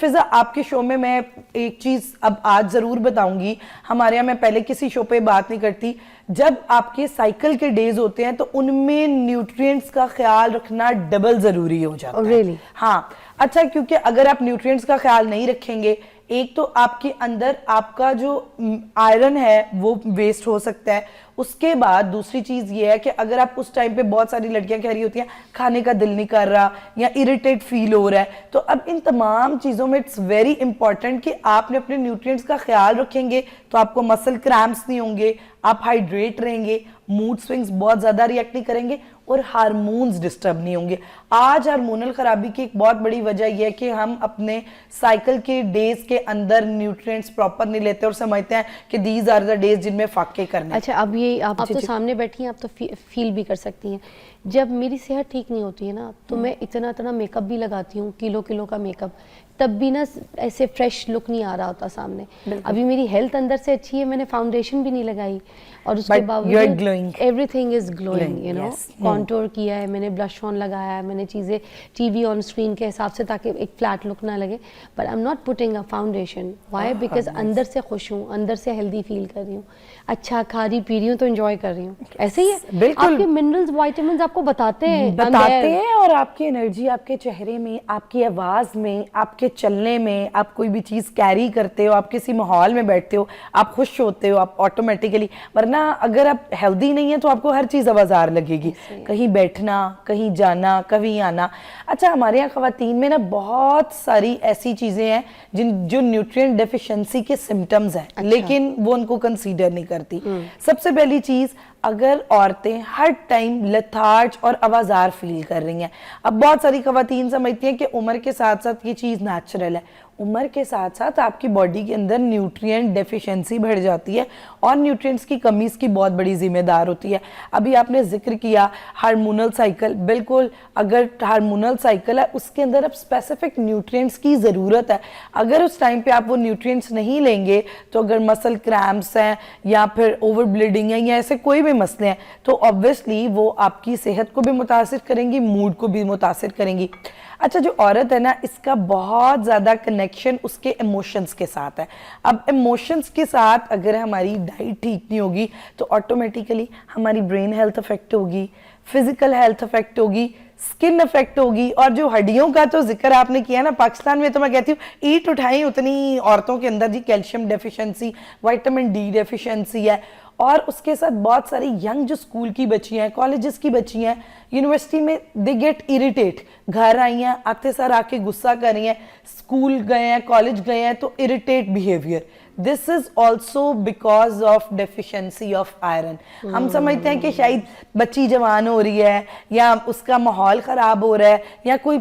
फिजा आपके शो में मैं एक चीज अब आज जरूर बताऊंगी, हमारे यहाँ मैं पहले किसी शो पे बात नहीं करती, जब आपके साइकिल के डेज होते हैं तो उनमें न्यूट्रिएंट्स का ख्याल रखना डबल जरूरी हो जाता है। really? हाँ, अच्छा, क्योंकि अगर आप न्यूट्रिएंट्स का ख्याल नहीं रखेंगे, एक तो आपके अंदर आपका जो आयरन है वो वेस्ट हो सकता है, उसके बाद दूसरी चीज ये है कि अगर आप उस टाइम पे, बहुत सारी लड़कियां कह रही होती हैं खाने का दिल नहीं कर रहा या इरिटेट फील हो रहा है, तो अब इन तमाम चीजों में इट्स वेरी इंपॉर्टेंट कि आपने अपने न्यूट्रिएंट्स का ख्याल रखेंगे तो आपको मसल क्रैम्प्स नहीं होंगे, आप हाइड्रेट रहेंगे, मूड स्विंग्स बहुत ज्यादा रिएक्ट नहीं करेंगे और हार्मोन्स डिस्टर्ब नहीं होंगे। आज हार्मोनल खराबी की एक बहुत बड़ी वजह यह है कि हम अपने साइकिल के डेज के अंदर न्यूट्रिएंट्स प्रॉपर नहीं लेते और समझते हैं कि दीज आर द डेज जिनमें फाके करने। अच्छा, अब ये आप तो सामने बैठी हैं, आप तो फील भी कर सकती हैं, जब मेरी सेहत ठीक नहीं होती है ना तो मैं इतना मेकअप भी लगाती हूँ, किलो का मेकअप, तब भी ना ऐसे फ्रेश लुक नहीं आ रहा होता सामने। अभी मेरी हेल्थ अंदर से अच्छी है, मैंने फाउंडेशन भी नहीं लगाई और उसके बावजूद everything is glowing, you know, contour किया है मैंने, ब्लश ऑन लगाया है मैंने, चीज़ें टीवी ऑन स्क्रीन के हिसाब से ताकि एक फ्लैट लुक ना लगे, but I am not putting a foundation. Why? Because अंदर से खुश हूँ, अंदर से हेल्दी फील कर रही हूँ, अच्छा खा रही पी रही हूँ तो एंजॉय कर रही हूँ। ऐसे ही है, बिल्कुल, आपके मिनरल्स विटामिन्स आपको बताते हैं और आपकी एनर्जी आपके चेहरे में, आपकी आवाज में, आपके चलने में, आप कोई भी चीज कैरी करते हो, आप किसी माहौल में बैठते हो, आप खुश होते हो, आप ऑटोमेटिकली, वरना अगर आप हेल्दी नहीं है तो आपको हर चीज आवाजार लगेगी, कहीं बैठना, कहीं जाना, कहीं आना। अच्छा, हमारे यहाँ खवातीन में ना बहुत सारी ऐसी चीजें हैं जो न्यूट्रिएंट डेफिशिएंसी के सिम्टम्स हैं, लेकिन वो उनको कंसीडर नहीं करती। सबसे पहली चीज, अगर औरतें हर टाइम लेथार्ज और आवाजार फील कर रही हैं, अब बहुत सारी खवातीन समझती हैं कि उम्र के साथ साथ ये चीज नेचुरल है, उम्र के साथ साथ आपकी बॉडी के अंदर न्यूट्रिएंट डेफिशिएंसी बढ़ जाती है और न्यूट्रिएंट्स की कमी इसकी बहुत बड़ी जिम्मेदार होती है। अभी आपने जिक्र किया हार्मोनल साइकिल, बिल्कुल, अगर हार्मोनल साइकिल है उसके अंदर अब स्पेसिफिक न्यूट्रिएंट्स की ज़रूरत है, अगर उस टाइम पे आप वो न्यूट्रिएंट्स नहीं लेंगे तो अगर मसल क्रैम्प्स हैं या फिर ओवर ब्लीडिंग है या ऐसे कोई भी मसले हैं तो ऑब्वियसली वो आपकी सेहत को भी मुतासिर करेंगी, मूड को भी मुतासिर करेंगी। अच्छा, जो औरत है ना, इसका बहुत ज़्यादा कनेक्शन उसके इमोशंस के साथ है। अब इमोशंस के साथ अगर हमारी डाइट ठीक नहीं होगी तो ऑटोमेटिकली हमारी ब्रेन हेल्थ अफेक्ट होगी, फिजिकल हेल्थ अफेक्ट होगी, स्किन अफेक्ट होगी, और जो हड्डियों का तो जिक्र आपने किया ना, पाकिस्तान में तो मैं कहती हूँ ईट उठाई उतनी औरतों के अंदर जी calcium deficiency, vitamin D deficiency है, और उसके साथ बहुत सारी यंग जो स्कूल की बच्चियां हैं, कॉलेजेस की बच्चियां हैं, यूनिवर्सिटी में, दे गेट इरिटेट, घर आई हैं आते सर आके गुस्सा कर रही हैं, स्कूल गए हैं, कॉलेज गए हैं तो irritate behaviour, this is also because of deficiency of iron. हम समझते हैं कि शायद बच्ची जवान हो रही है या उसका माहौल खराब हो रहा है या कोई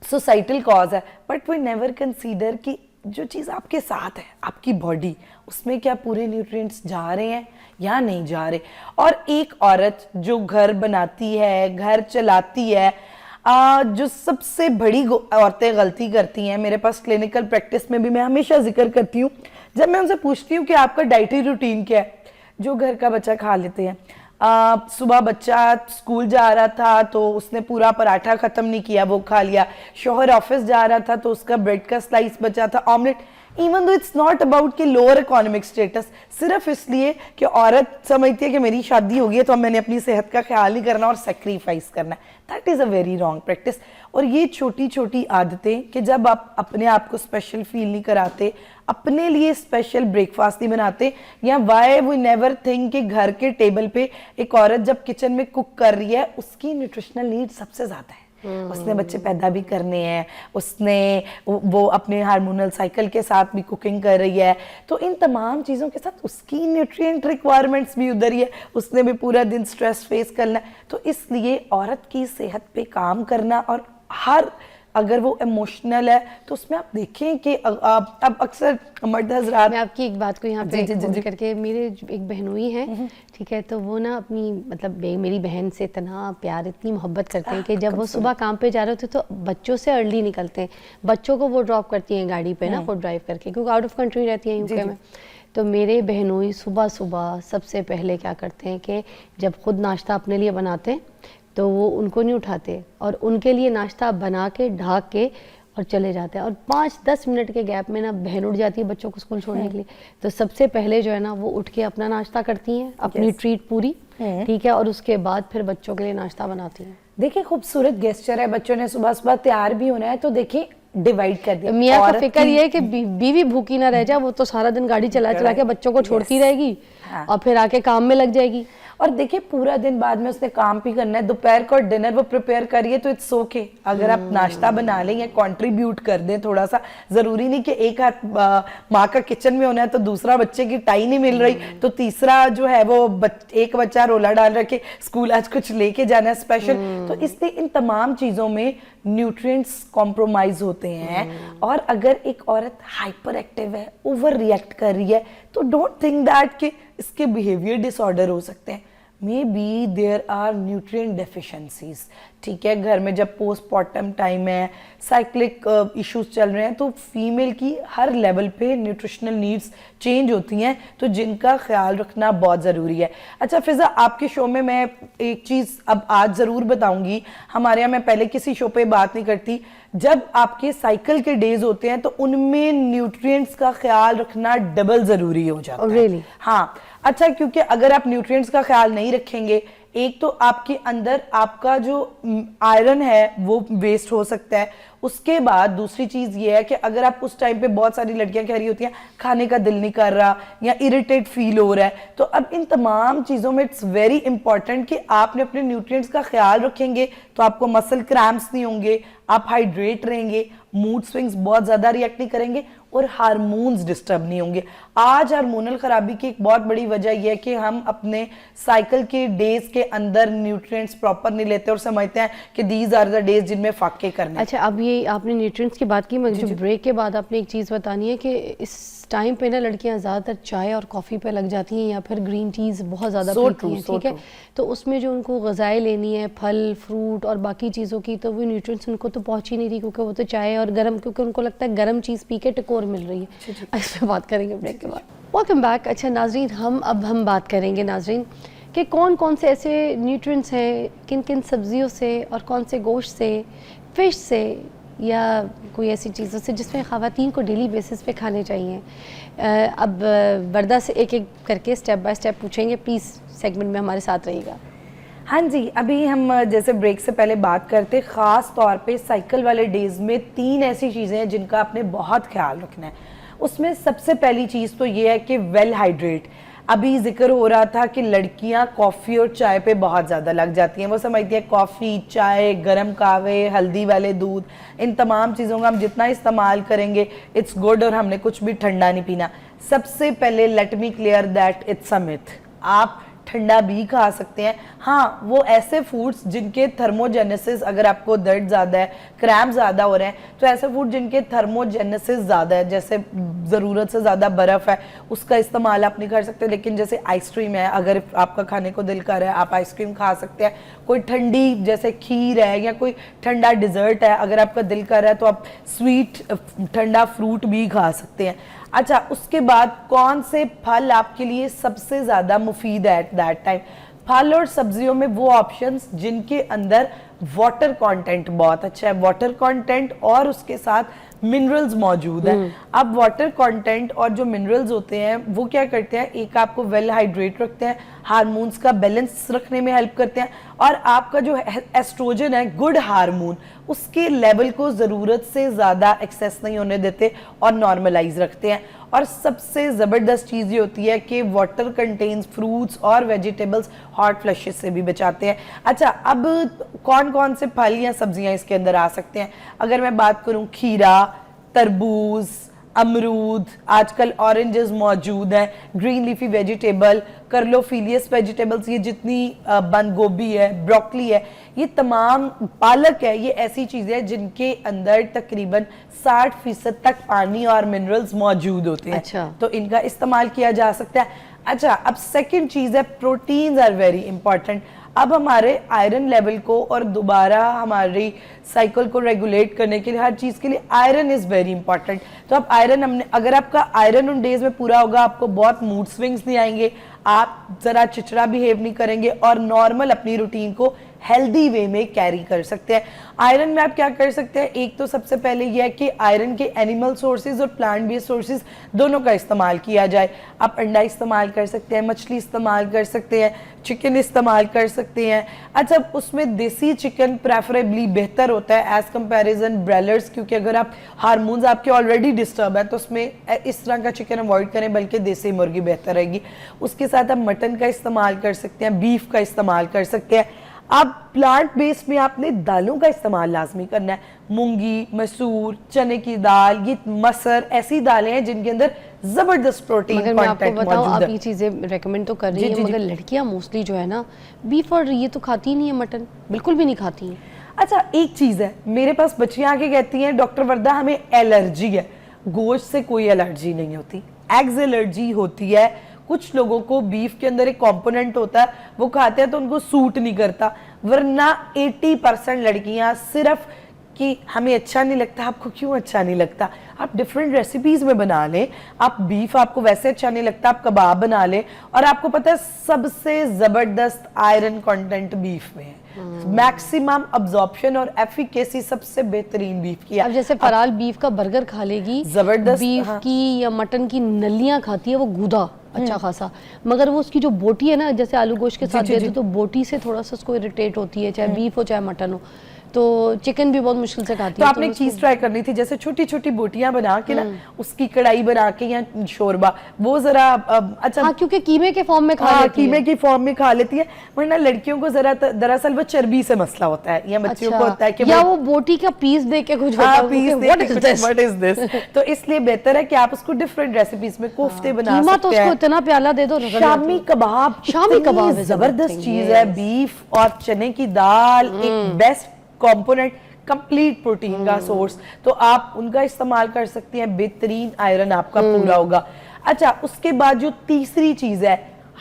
सोसाइटल कॉज है, बट वी नेवर कंसीडर कि जो चीज़ आपके साथ है, आपकी बॉडी, उसमें क्या पूरे न्यूट्रिएंट्स जा रहे हैं या नहीं जा रहे। और एक औरत जो घर बनाती है, घर चलाती है, जो सबसे बड़ी औरतें गलती करती हैं, मेरे पास क्लिनिकल प्रैक्टिस में भी मैं हमेशा जिक्र करती हूँ, जब मैं उनसे पूछती हूँ कि आपका डाइटरी रूटीन क्या है, जो घर का बच्चा खा लेते हैं। सुबह बच्चा स्कूल जा रहा था तो उसने पूरा पराठा खत्म नहीं किया, वो खा लिया, शौहर ऑफिस जा रहा था तो उसका ब्रेड का स्लाइस बचा था, omelette, even though it's not about कि लोअर इकोनॉमिक स्टेटस, सिर्फ इसलिए कि औरत समझती है कि मेरी शादी हो गई है तो अब मैंने अपनी सेहत का ख्याल नहीं करना और सेक्रीफाइस करना है। That is a very wrong practice. और ये छोटी छोटी आदतें कि जब आप अपने आप को स्पेशल फील नहीं कराते, अपने लिए स्पेशल ब्रेकफास्ट नहीं बनाते, या वाई वी नेवर थिंक कि घर के टेबल पे एक औरत जब किचन में कुक कर रही है उसकी न्यूट्रिशनल नीड सबसे ज़्यादा है, उसने बच्चे पैदा भी करने हैं, उसने वो अपने हार्मोनल साइकिल के साथ भी कुकिंग कर रही है, तो इन तमाम चीज़ों के साथ उसकी न्यूट्रिएंट रिक्वायरमेंट्स भी उधर ही है, उसने भी पूरा दिन स्ट्रेस फेस करना है। तो इसलिए औरत की सेहत पे काम करना, और हर अगर वो इमोशनल है तो उसमें आप देखें कि अब अक्सर मर्द हजरात, मैं आपकी एक बात को यहाँ पे फोन करके, मेरे एक बहनोई हैं, ठीक है, तो वो ना अपनी मतलब मेरी बहन से इतना प्यार, इतनी मोहब्बत करते हैं कि जब वो सुबह काम पे जा रहे होते तो बच्चों से अर्ली निकलते हैं, बच्चों को वो ड्रॉप करती हैं गाड़ी पे ना, खुद ड्राइव करके, क्योंकि आउट ऑफ कंट्री रहती हैं यूके में। तो मेरे बहनोई सुबह सुबह सबसे पहले क्या करते हैं कि जब खुद नाश्ता अपने लिए बनाते हैं तो वो उनको नहीं उठाते और उनके लिए नाश्ता बना के ढाक के और चले जाते हैं, और 5-10 मिनट के गैप में ना बहन उठ जाती है बच्चों को स्कूल छोड़ने के लिए। तो सबसे पहले जो है ना वो उठ के अपना नाश्ता करती हैं, अपनी ट्रीट पूरी, ठीक है, और उसके बाद फिर बच्चों के लिए नाश्ता बनाती हैं। देखिए खूबसूरत गेस्चर है, बच्चों ने सुबह सुबह तैयार भी होना है, तो देखिए डिवाइड कर दिया। मियाँ का फिक्र ये है कि बीवी भूखी ना रह जाए, वो तो सारा दिन गाड़ी चला चला के बच्चों को छोड़ती रहेगी और फिर आके काम में लग जाएगी। और देखिए पूरा दिन बाद में उसने काम भी करना है, दोपहर को डिनर वो प्रिपेयर करिए, तो इट्स ओके अगर आप नाश्ता बना लें या कंट्रीब्यूट कर दें थोड़ा सा। जरूरी नहीं कि एक हाथ माँ का किचन में होना है तो दूसरा बच्चे की टाई नहीं मिल रही तो तीसरा जो है वो एक बच्चा रोला डाल रखे स्कूल आज कुछ लेके जाना है स्पेशल। तो इसलिए इन तमाम चीजों में न्यूट्रिएंट्स कॉम्प्रोमाइज होते हैं। और अगर एक औरत हाइपर एक्टिव है, ओवर रिएक्ट कर रही है, तो डोंट थिंक दैट कि इसके बिहेवियर डिसऑर्डर हो सकते हैं। May be there are nutrient deficiencies, ठीक है। घर में जब पोस्टमार्टम टाइम है, साइक्लिक इश्यूज चल रहे हैं, तो फीमेल की हर लेवल पे न्यूट्रिशनल नीड्स चेंज होती हैं, तो जिनका ख्याल रखना बहुत ज़रूरी है। अच्छा फिजा, आपके शो में मैं एक चीज़ अब आज ज़रूर बताऊंगी। हमारे यहाँ मैं पहले किसी शो पे बात नहीं करती, जब आपके साइकिल के डेज होते हैं तो उनमें न्यूट्रिएंट्स का ख्याल रखना डबल ज़रूरी हो जाता है। really? हाँ, अच्छा, क्योंकि अगर आप न्यूट्रिएंट्स का ख्याल नहीं रखेंगे, एक तो आपके अंदर आपका जो आयरन है वो वेस्ट हो सकता है। उसके बाद दूसरी चीज ये है कि अगर आप उस टाइम पे, बहुत सारी लड़कियां कह रही होती हैं खाने का दिल नहीं कर रहा या इरिटेट फील हो रहा है, तो अब इन तमाम चीजों में इट्स वेरी इंपॉर्टेंट कि आपने अपने न्यूट्रिएंट्स का ख्याल रखेंगे तो आपको मसल क्रैम्प्स नहीं होंगे, आप हाइड्रेट रहेंगे, मूड स्विंग्स बहुत ज्यादा रिएक्ट नहीं करेंगे और हार्मोन्स डिस्टर्ब नहीं होंगे। आज हार्मोनल खराबी की एक बहुत बड़ी वजह यह है कि हम अपने साइकिल के डेज के अंदर न्यूट्रिएंट्स प्रॉपर नहीं लेते और समझते हैं कि दीज आर द डेज जिनमें फाके करने। अच्छा, अब ये आपने न्यूट्रिएंट्स की बात की, मुझे ब्रेक के बाद आपने एक चीज़ बतानी है कि इस टाइम पे ना लड़कियां ज़्यादातर चाय और कॉफ़ी पे लग जाती हैं या फिर ग्रीन टीज़ बहुत ज़्यादा पीती हैं, ठीक है। तो उसमें जो उनको ग़िज़ाएं लेनी है, फल फ्रूट और बाकी चीज़ों की, तो वो न्यूट्रिएंट्स उनको तो पहुँच ही नहीं रही, क्योंकि वो तो चाय और गर्म, क्योंकि उनको लगता है गर्म चीज़ पी के टकोर मिल रही है। इस पर बात करेंगे ब्रेक के बाद। Welcome back. अच्छा नाजरीन, हम बात करेंगे नाजरीन कि कौन कौन से ऐसे न्यूट्रिएंट्स हैं, किन किन सब्जियों से और कौन से गोश्त से, फिश से या कोई ऐसी चीज़ों से जिसमें ख़वातीन को डेली बेसिस पे खाने चाहिए। अब वर्दा से एक एक करके स्टेप बाय स्टेप पूछेंगे, प्लीज़ सेगमेंट में हमारे साथ रहिएगा। हाँ जी, अभी हम जैसे ब्रेक से पहले बात करते, ख़ास तौर पे साइकिल वाले डेज़ में 3 ऐसी चीज़ें हैं जिनका आपने बहुत ख्याल रखना है। उसमें सबसे पहली चीज़ तो ये है कि वेल हाइड्रेट। अभी जिक्र हो रहा था कि लड़कियां कॉफ़ी और चाय पे बहुत ज़्यादा लग जाती हैं। वो समझती हैं कॉफ़ी, चाय, गरम कहवे, हल्दी वाले दूध, इन तमाम चीज़ों का हम जितना इस्तेमाल करेंगे इट्स गुड और हमने कुछ भी ठंडा नहीं पीना। सबसे पहले let me clear that it's a myth. आप ठंडा भी खा सकते हैं। हाँ, वो ऐसे फूड्स जिनके थर्मोजेनेसिस, अगर आपको दर्द ज़्यादा है, क्रैम्प ज़्यादा हो रहे हैं, तो ऐसे फूड जिनके थर्मोजेनेसिस ज़्यादा है, जैसे ज़रूरत से ज़्यादा बर्फ़ है, उसका इस्तेमाल आप नहीं कर सकते। लेकिन जैसे आइसक्रीम है, अगर आपका खाने को दिल कर रहा है आप आइसक्रीम खा सकते हैं। कोई ठंडी जैसे खीर है या कोई ठंडा डिज़र्ट है, अगर आपका दिल कर रहा है तो आप स्वीट ठंडा फ्रूट भी खा सकते हैं। अच्छा, उसके बाद कौन से फल आपके लिए सबसे ज़्यादा मुफीद है एट दैट टाइम? फल और सब्जियों में वो ऑप्शंस जिनके अंदर वाटर कंटेंट बहुत अच्छा है, वाटर कंटेंट और उसके साथ मिनरल्स मौजूद हैं। अब वाटर कंटेंट और जो मिनरल्स होते हैं वो क्या करते हैं, एक आपको वेल हाइड्रेट रखते हैं, हार्मोन्स का बैलेंस रखने में हेल्प करते हैं, और आपका जो एस्ट्रोजन है, गुड हार्मोन, उसके लेवल को ज़रूरत से ज़्यादा एक्सेस नहीं होने देते और नॉर्मलाइज रखते हैं। और सबसे ज़बरदस्त चीज़ ये होती है कि वाटर कंटेन्स फ्रूट्स और वेजिटेबल्स हॉट फ्लशेस से भी बचाते हैं। अच्छा, अब कौन कौन से फल या सब्जियां इसके अंदर आ सकते हैं? अगर मैं बात करूं, खीरा, तरबूज, अमरूद, आजकल ऑरेंजेस मौजूद हैं, ग्रीन लीफी वेजिटेबल, कर्लोफिलियस वेजिटेबल्स, ये जितनी बंद गोभी है, ब्रोकली है, ये तमाम, पालक है, ये ऐसी चीज़ें हैं जिनके अंदर तकरीबन 60% तक पानी और मिनरल्स मौजूद होते हैं। अच्छा। तो इनका इस्तेमाल किया जा सकता है। अच्छा, अब सेकंड चीज़ है प्रोटीन्स आर वेरी इंपॉर्टेंट। अब हमारे आयरन लेवल को और दोबारा हमारी साइकिल को रेगुलेट करने के लिए, हर चीज़ के लिए आयरन इज़ वेरी इंपॉर्टेंट। तो अब आयरन हमने, अगर आपका आयरन उन डेज में पूरा होगा, आपको बहुत मूड स्विंग्स नहीं आएंगे, आप ज़रा चिचड़ा बिहेव नहीं करेंगे और नॉर्मल अपनी रूटीन को हेल्दी वे में कैरी कर सकते हैं। आयरन में आप क्या कर सकते हैं, एक तो सबसे पहले यह है कि आयरन के एनिमल सोर्सेज और प्लांट बेस्ड सोर्सेज दोनों का इस्तेमाल किया जाए। आप अंडा इस्तेमाल कर सकते हैं, मछली इस्तेमाल कर सकते हैं, चिकन इस्तेमाल कर सकते हैं। अच्छा, उसमें देसी चिकन प्रेफरेबली बेहतर होता है एज कंपैरिजन ब्रॉयलर्स, क्योंकि अगर आप हार्मोन्स आपके ऑलरेडी डिस्टर्ब है तो उसमें इस तरह का चिकन अवॉइड करें, बल्कि देसी मुर्गी बेहतर रहेगी। उसके साथ आप मटन का इस्तेमाल कर सकते हैं, बीफ का इस्तेमाल कर सकते हैं। अब प्लांट बेस्ड में आपने दालों का इस्तेमाल लाजमी करना है, मूंगी, मसूर, चने की दाल, ये मसर ऐसी दालें हैं जिनके अंदर जबरदस्त प्रोटीन मगर मैं आपको कंटेंट बताऊं, मौजूद आप है। ये चीज़ें रेकमेंड तो कर रही जी, हैं, जी, जी। मगर लड़कियां मोस्टली जो है ना बीफ और ये तो खाती ही नहीं है, मटन बिल्कुल भी नहीं खाती हैं। अच्छा, एक चीज है, मेरे पास बच्चियां आके कहती हैं डॉक्टर वर्दा हमें एलर्जी है। गोश्त से कोई एलर्जी नहीं होती, एग्स एलर्जी होती है। कुछ लोगों को बीफ के अंदर एक कंपोनेंट होता है, वो खाते हैं तो उनको सूट नहीं करता, वरना 80% लड़कियां सिर्फ कि हमें अच्छा नहीं लगता। आपको क्यों अच्छा नहीं लगता, आप डिफरेंट रेसिपीज में बना लें। आप बीफ आपको वैसे अच्छा नहीं लगता, आप कबाब बना लें। और आपको पता है सबसे जबरदस्त आयरन कंटेंट बीफ में है, मैक्सिमम अब्जॉर्प्शन और एफिकेसी सबसे बेहतरीन बीफ की है। अब जैसे फराल बीफ का बर्गर खा लेगी, जबरदस्त, बीफ हाँ। की या मटन की नलियां खाती है, वो गूदा अच्छा खासा, मगर वो उसकी जो बोटी है ना, जैसे आलू गोश्त के साथ जी, देते जी। हो तो बोटी से थोड़ा सा उसको इरिटेट होती है, चाहे बीफ हो चाहे मटन हो। तो चिकन भी बहुत मुश्किल से खाती तो है। आपने एक चीज ट्राई करनी थी, जैसे छोटी छोटी बोटियां बना के ना उसकी कढ़ाई बना के या शोरबा, वो जरा अच्छा, हाँ, क्योंकि कीमे के फॉर्म में खा हाँ, लेती कीमे है। की फॉर्म में खा लेती है। वरना लड़कियों को जरा दरअसल वो चर्बी से मसला होता है, या बच्चियों को होता है कि या वो बोटी का पीस देख के कुछ होता है, piece what is this. What is this. तो इसलिए बेहतर है कि आप उसको डिफरेंट रेसिपीज में कोफ्ते बना कीमा तो सकते उसको हैं। इतना प्याला दे दो, रगड़ शामी जाती है। कबाब, शामी इतनी कबाब is a जबरदस्त good thing, चीज है। yes. बीफ और चने की दाल एक बेस्ट कंपोनेंट, कंप्लीट प्रोटीन का सोर्स, तो आप उनका इस्तेमाल कर सकती हैं, बेहतरीन आयरन आपका पूरा होगा। अच्छा, उसके बाद जो तीसरी चीज है,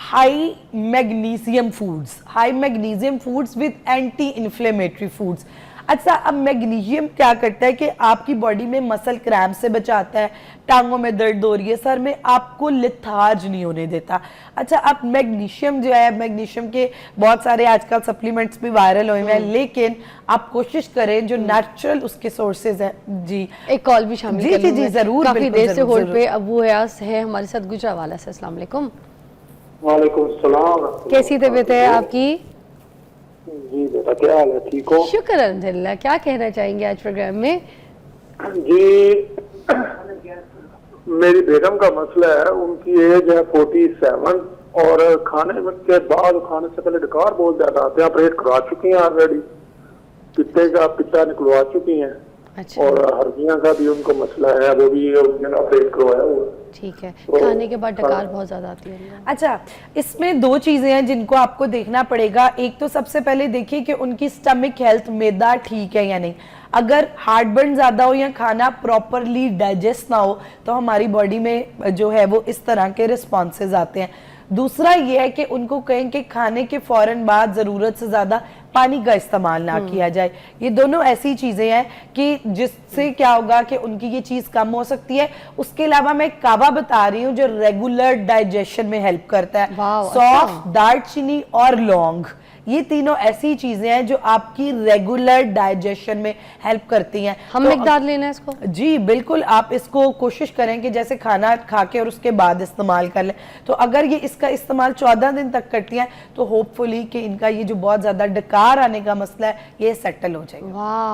high magnesium foods, high magnesium foods with anti inflammatory foods. अच्छा, अब मैग्नीशियम क्या करता है कि आपकी बॉडी में मसल क्रैम्प से बचाता है, टांगों में दर्द हो रही है, सर में, आपको लिथार्ज नहीं होने देता। अच्छा, अब मैग्नीशियम जो है, मैग्नीशियम के बहुत सारे आजकल सप्लीमेंट्स भी वायरल हुए हैं, लेकिन आप कोशिश करें जो नेचुरल उसके सोर्सेज हैं। जी, एक कॉल भी शामिल जी, कर जी, लूं जी, मैं। जरूर, काफी बिल्कुल, देर से जरूर, होल्ड जरूर। पे अबू हयास है हमारे साथ गुजरावाला से। अस्सलाम वालेकुम, वालेकुम सलाम। कैसी तबीयत है आपकी? जी बेटा, क्या हाल है, ठीक हो? शुक्र अल्हम्दुलिल्लाह। क्या कहना चाहेंगे आज प्रोग्राम में? जी, मेरी बेगम का मसला है, उनकी एज है 47 और खाने के बाद, खाने से पहले डकार बहुत ज्यादा आते हैं। ऑपरेट करवा चुकी हैं ऑलरेडी, पित्ते का पित्ता निकलवा चुकी हैं, अच्छा, और हर्निया का भी उनको मसला है, वो भी ऑपरेट करवाया हुआ। ठीक है। तो- खाने के बाद डकार बहुत ज्यादा आती है। अच्छा, इसमें दो चीजें हैं जिनको आपको देखना पड़ेगा। एक तो सबसे पहले देखिए कि उनकी स्टमक हेल्थ, मैदा ठीक है या नहीं। अगर हार्टबर्न ज्यादा हो या खाना प्रॉपरली डाइजेस्ट ना हो तो हमारी बॉडी में जो है वो इस तरह के रिस्पॉन्सेज आते हैं। दूसरा ये है कि उनको कहें कि खाने के फौरन बाद जरूरत से ज्यादा पानी का इस्तेमाल ना किया जाए। ये दोनों ऐसी चीजें हैं कि जिससे क्या होगा कि उनकी ये चीज कम हो सकती है। उसके अलावा मैं कावा बता रही हूँ जो रेगुलर डाइजेशन में हेल्प करता है। वाह, सौंफ, अच्छा। दालचीनी और लौंग, ये तीनों ऐसी चीजें हैं जो आपकी रेगुलर डाइजेशन में हेल्प करती हैं। हम तो मिकदार लेना है इसको? जी बिल्कुल, आप इसको कोशिश करें कि जैसे खाना खा के और उसके बाद इस्तेमाल कर लें। तो अगर ये इसका इस्तेमाल 14 दिन तक करती हैं तो होपफुली कि इनका ये जो बहुत ज्यादा डकार आने का मसला है ये सेटल हो जाएगा। वाह।